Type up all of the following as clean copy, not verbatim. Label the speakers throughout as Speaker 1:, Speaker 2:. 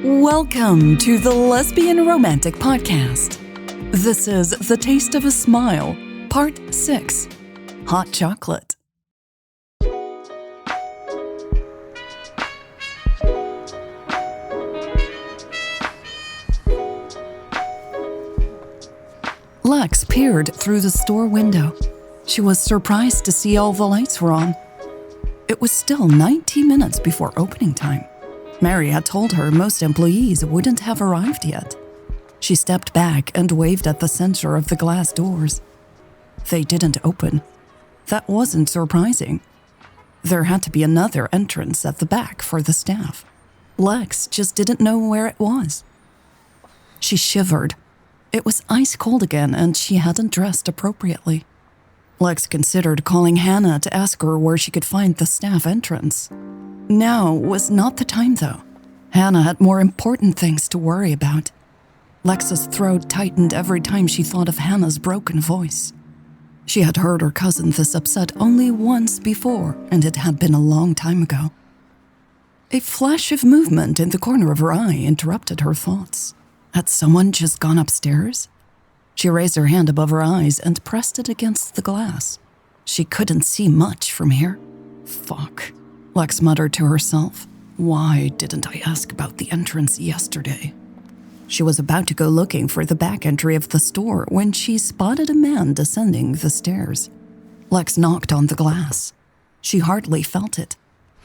Speaker 1: Welcome to the Lesbian Romantic podcast. This is The Taste of a Smile, Part 6, Hot Chocolate. Lex peered through the store window. She was surprised to see all the lights were on. It was still 90 minutes before opening time. Mary had told her most employees wouldn't have arrived yet. She stepped back and waved at the center of the glass doors. They didn't open. That wasn't surprising. There had to be another entrance at the back for the staff. Lex just didn't know where it was. She shivered. It was ice cold again, and she hadn't dressed appropriately. Lex considered calling Hannah to ask her where she could find the staff entrance. Now was not the time, though. Hannah had more important things to worry about. Lex's throat tightened every time she thought of Hannah's broken voice. She had heard her cousin this upset only once before, and it had been a long time ago. A flash of movement in the corner of her eye interrupted her thoughts. Had someone just gone upstairs? She raised her hand above her eyes and pressed it against the glass. She couldn't see much from here. Fuck, Lex muttered to herself. Why didn't I ask about the entrance yesterday? She was about to go looking for the back entry of the store when she spotted a man descending the stairs. Lex knocked on the glass. She hardly felt it.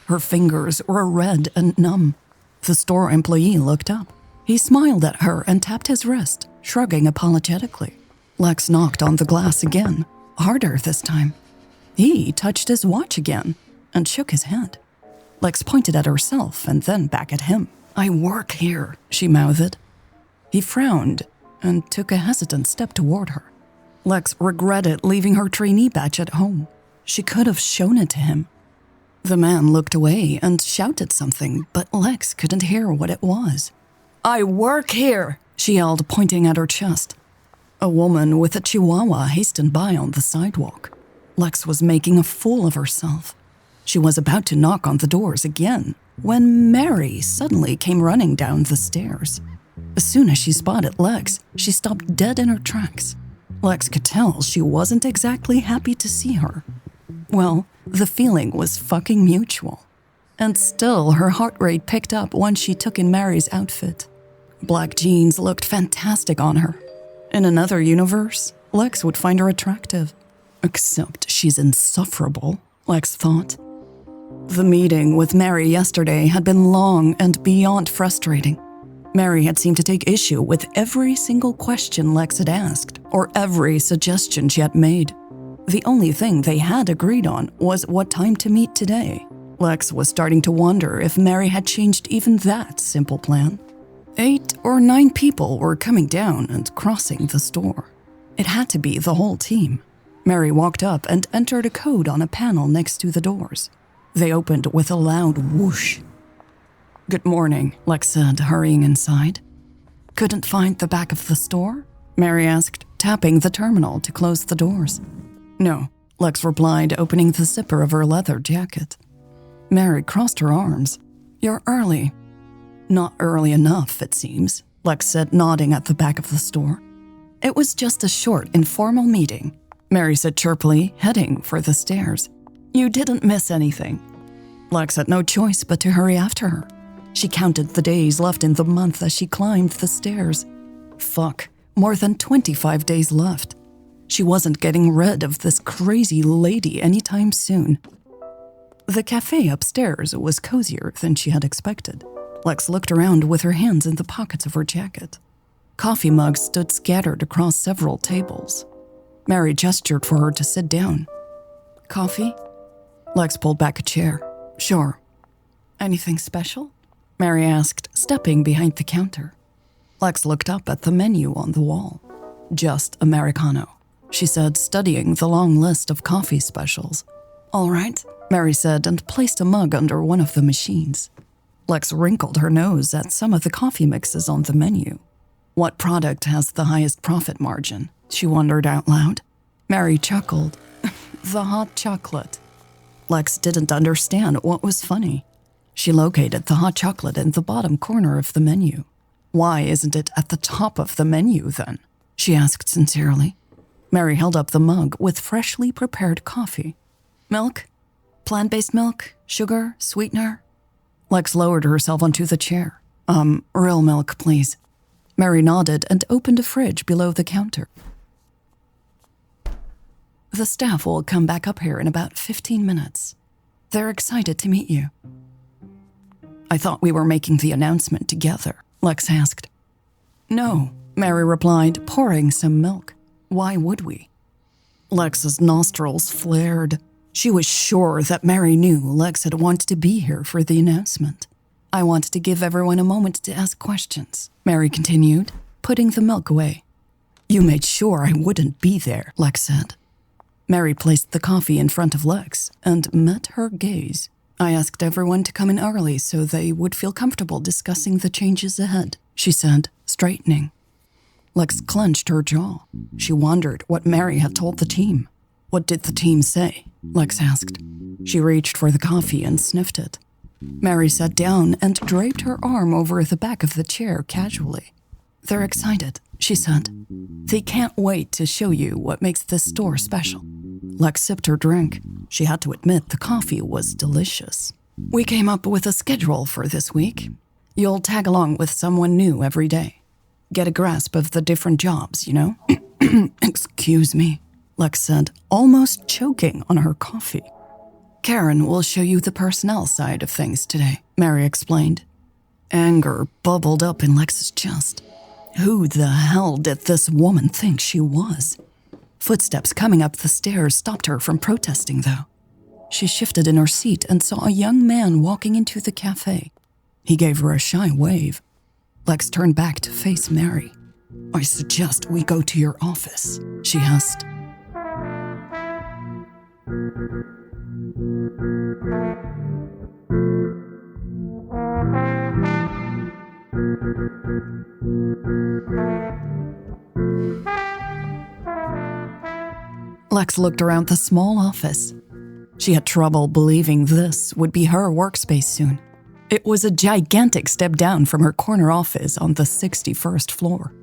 Speaker 1: Her fingers were red and numb. The store employee looked up. He smiled at her and tapped his wrist, shrugging apologetically. Lex knocked on the glass again, harder this time. He touched his watch again and shook his head. Lex pointed at herself and then back at him. "I work here," she mouthed. He frowned and took a hesitant step toward her. Lex regretted leaving her trainee badge at home. She could have shown it to him. The man looked away and shouted something, but Lex couldn't hear what it was. "I work here," she yelled, pointing at her chest. A woman with a chihuahua hastened by on the sidewalk. Lex was making a fool of herself. She was about to knock on the doors again when Mary suddenly came running down the stairs. As soon as she spotted Lex, she stopped dead in her tracks. Lex could tell she wasn't exactly happy to see her. Well, the feeling was fucking mutual. And still, her heart rate picked up once she took in Mary's outfit. Black jeans looked fantastic on her. In another universe, Lex would find her attractive. Except she's insufferable, Lex thought. The meeting with Mary yesterday had been long and beyond frustrating. Mary had seemed to take issue with every single question Lex had asked, or every suggestion she had made. The only thing they had agreed on was what time to meet today. Lex was starting to wonder if Mary had changed even that simple plan. 8 or 9 people were coming down and crossing the store. It had to be the whole team. Mary walked up and entered a code on a panel next to the doors. They opened with a loud whoosh. "Good morning," Lex said, hurrying inside. "Couldn't find the back of the store?" Mary asked, tapping the terminal to close the doors. "No," Lex replied, opening the zipper of her leather jacket. Mary crossed her arms. "You're early." "Not early enough, it seems," Lex said, nodding at the back of the store. "It was just a short, informal meeting," Mary said chirpily, heading for the stairs. "You didn't miss anything." Lex had no choice but to hurry after her. She counted the days left in the month as she climbed the stairs. Fuck, more than 25 days left. She wasn't getting rid of this crazy lady anytime soon. The cafe upstairs was cozier than she had expected. Lex looked around with her hands in the pockets of her jacket. Coffee mugs stood scattered across several tables. Mary gestured for her to sit down. "Coffee?" Lex pulled back a chair. "Sure." "Anything special?" Mary asked, stepping behind the counter. Lex looked up at the menu on the wall. "Just Americano," she said, studying the long list of coffee specials. "All right," Mary said, and placed a mug under one of the machines. Lex wrinkled her nose at some of the coffee mixes on the menu. What product has the highest profit margin? She wondered out loud. Mary chuckled. "The hot chocolate." Lex didn't understand what was funny. She located the hot chocolate in the bottom corner of the menu. Why isn't it at the top of the menu, then? She asked sincerely. Mary held up the mug with freshly prepared coffee. Milk? Plant-based milk? Sugar? Sweetener? Lex lowered herself onto the chair. Real milk, please. Mary nodded and opened a fridge below the counter. The staff will come back up here in about 15 minutes. They're excited to meet you. I thought we were making the announcement together, Lex asked. No, Mary replied, pouring some milk. Why would we? Lex's nostrils flared. She was sure that Mary knew Lex had wanted to be here for the announcement. I wanted to give everyone a moment to ask questions, Mary continued, putting the milk away. You made sure I wouldn't be there, Lex said. Mary placed the coffee in front of Lex and met her gaze. I asked everyone to come in early so they would feel comfortable discussing the changes ahead, she said, straightening. Lex clenched her jaw. She wondered what Mary had told the team. What did the team say? Lex asked. She reached for the coffee and sniffed it. Mary sat down and draped her arm over the back of the chair casually. They're excited, she said. They can't wait to show you what makes this store special. Lex sipped her drink. She had to admit the coffee was delicious. We came up with a schedule for this week. You'll tag along with someone new every day. Get a grasp of the different jobs, you know? Excuse me, Lex said, almost choking on her coffee. Karen will show you the personnel side of things today, Mary explained. Anger bubbled up in Lex's chest. Who the hell did this woman think she was? Footsteps coming up the stairs stopped her from protesting, though. She shifted in her seat and saw a young man walking into the cafe. He gave her a shy wave. Lex turned back to face Mary. I suggest we go to your office, she asked. Lex looked around the small office. She had trouble believing this would be her workspace soon. It was a gigantic step down from her corner office on the 61st floor.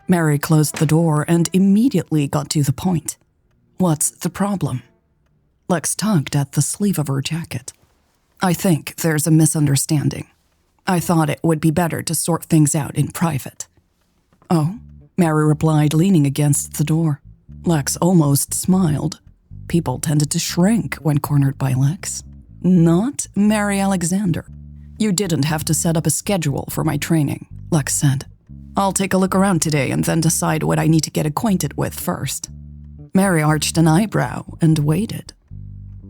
Speaker 1: Mary closed the door and immediately got to the point. What's the problem? Lex tugged at the sleeve of her jacket. I think there's a misunderstanding. I thought it would be better to sort things out in private. Oh, Mary replied, leaning against the door. Lex almost smiled. People tended to shrink when cornered by Lex. Not Mary Alexander. You didn't have to set up a schedule for my training, Lex said. I'll take a look around today and then decide what I need to get acquainted with first. Mary arched an eyebrow and waited.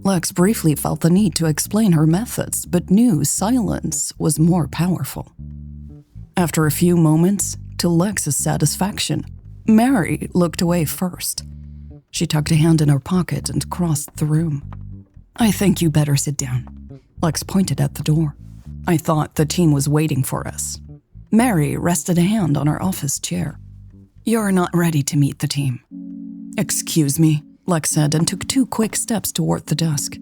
Speaker 1: Lex briefly felt the need to explain her methods, but knew silence was more powerful. After a few moments, to Lex's satisfaction, Mary looked away first. She tucked a hand in her pocket and crossed the room. I think you better sit down. Lex pointed at the door. I thought the team was waiting for us. Mary rested a hand on her office chair. You're not ready to meet the team. Excuse me, Lex said and took 2 quick steps toward the desk.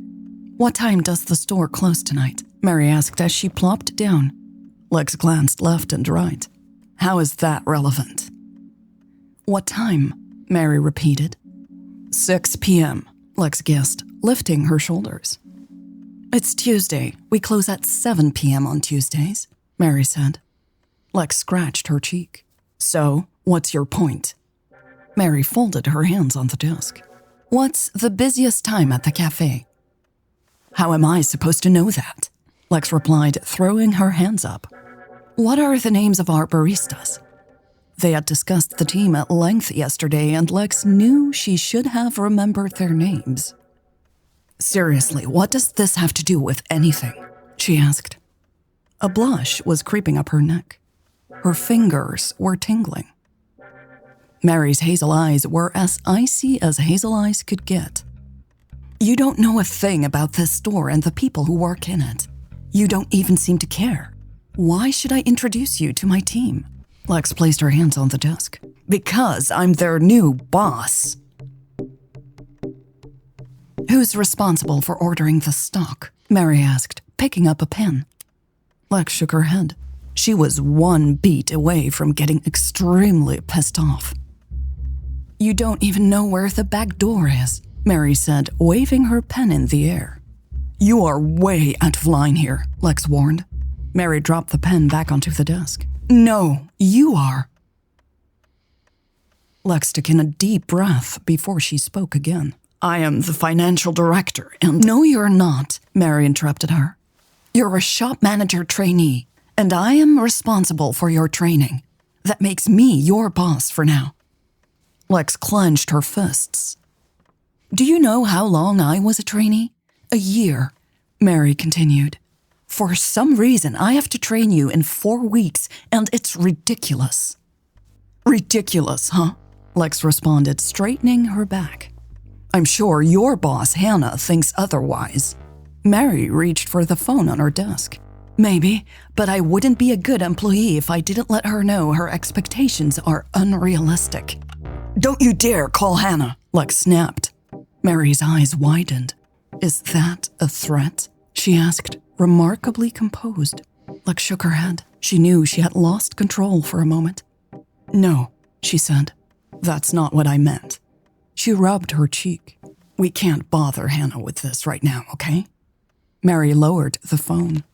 Speaker 1: What time does the store close tonight? Mary asked as she plopped down. Lex glanced left and right. How is that relevant? What time? Mary repeated. 6 p.m., Lex guessed, lifting her shoulders. It's Tuesday. We close at 7 p.m. on Tuesdays, Mary said. Lex scratched her cheek. So, what's your point? Mary folded her hands on the desk. What's the busiest time at the cafe? How am I supposed to know that? Lex replied, throwing her hands up. What are the names of our baristas? They had discussed the team at length yesterday, and Lex knew she should have remembered their names. Seriously, what does this have to do with anything? She asked. A blush was creeping up her neck. Her fingers were tingling. Mary's hazel eyes were as icy as hazel eyes could get. You don't know a thing about this store and the people who work in it. You don't even seem to care. Why should I introduce you to my team? Lex placed her hands on the desk. Because I'm their new boss. Who's responsible for ordering the stock? Mary asked, picking up a pen. Lex shook her head. She was one beat away from getting extremely pissed off. "You don't even know where the back door is," Mary said, waving her pen in the air. "You are way out of line here," Lex warned. Mary dropped the pen back onto the desk. "No, you are." Lex took in a deep breath before she spoke again. "I am the financial director and—" "No, you're not," Mary interrupted her. "You're a shop manager trainee, and I am responsible for your training. That makes me your boss for now." Lex clenched her fists. "Do you know how long I was a trainee? A year," Mary continued. "For some reason, I have to train you in 4 weeks, and it's ridiculous." "Ridiculous, huh?" Lex responded, straightening her back. "I'm sure your boss, Hannah, thinks otherwise." Mary reached for the phone on her desk. "Maybe, but I wouldn't be a good employee if I didn't let her know her expectations are unrealistic." "Don't you dare call Hannah," Lex snapped. Mary's eyes widened. "Is that a threat?" she asked, remarkably composed. Lex shook her head. She knew she had lost control for a moment. "No," she said. "That's not what I meant." She rubbed her cheek. "We can't bother Hannah with this right now, okay?" Mary lowered the phone.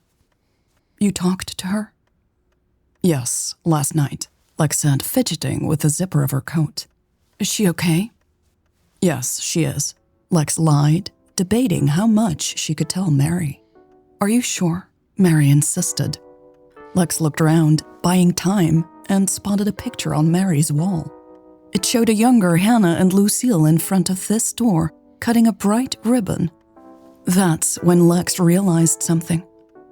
Speaker 1: "You talked to her?" "Yes, last night," Lex said, fidgeting with the zipper of her coat. "Is she okay?" "Yes, she is," Lex lied, debating how much she could tell Mary. "Are you sure?" Mary insisted. Lex looked around, buying time, and spotted a picture on Mary's wall. It showed a younger Hannah and Lucille in front of this door, cutting a bright ribbon. That's when Lex realized something.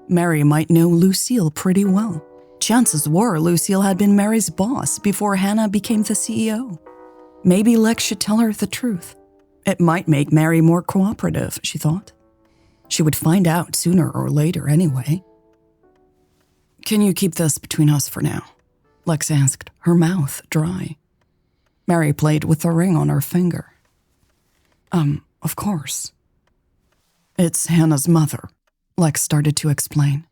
Speaker 1: Mary might know Lucille pretty well. Chances were Lucille had been Mary's boss before Hannah became the CEO. Maybe Lex should tell her the truth. It might make Mary more cooperative, she thought. She would find out sooner or later anyway. "Can you keep this between us for now?" Lex asked, her mouth dry. Mary played with the ring on her finger. Of course." "It's Hannah's mother," Lex started to explain.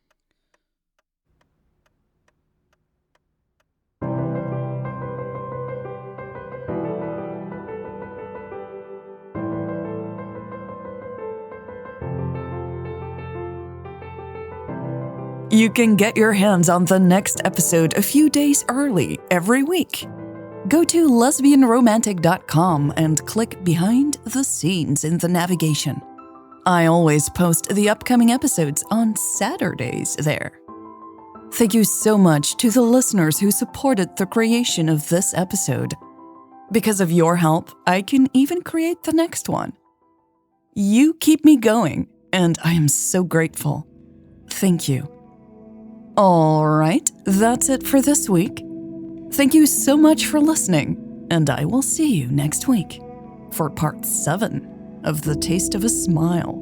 Speaker 1: You can get your hands on the next episode a few days early every week. Go to lesbianromantic.com and click Behind the Scenes in the navigation. I always post the upcoming episodes on Saturdays there. Thank you so much to the listeners who supported the creation of this episode. Because of your help, I can even create the next one. You keep me going, and I am so grateful. Thank you. All right, that's it for this week. Thank you so much for listening, and I will see you next week for part 7 of The Taste of a Smile.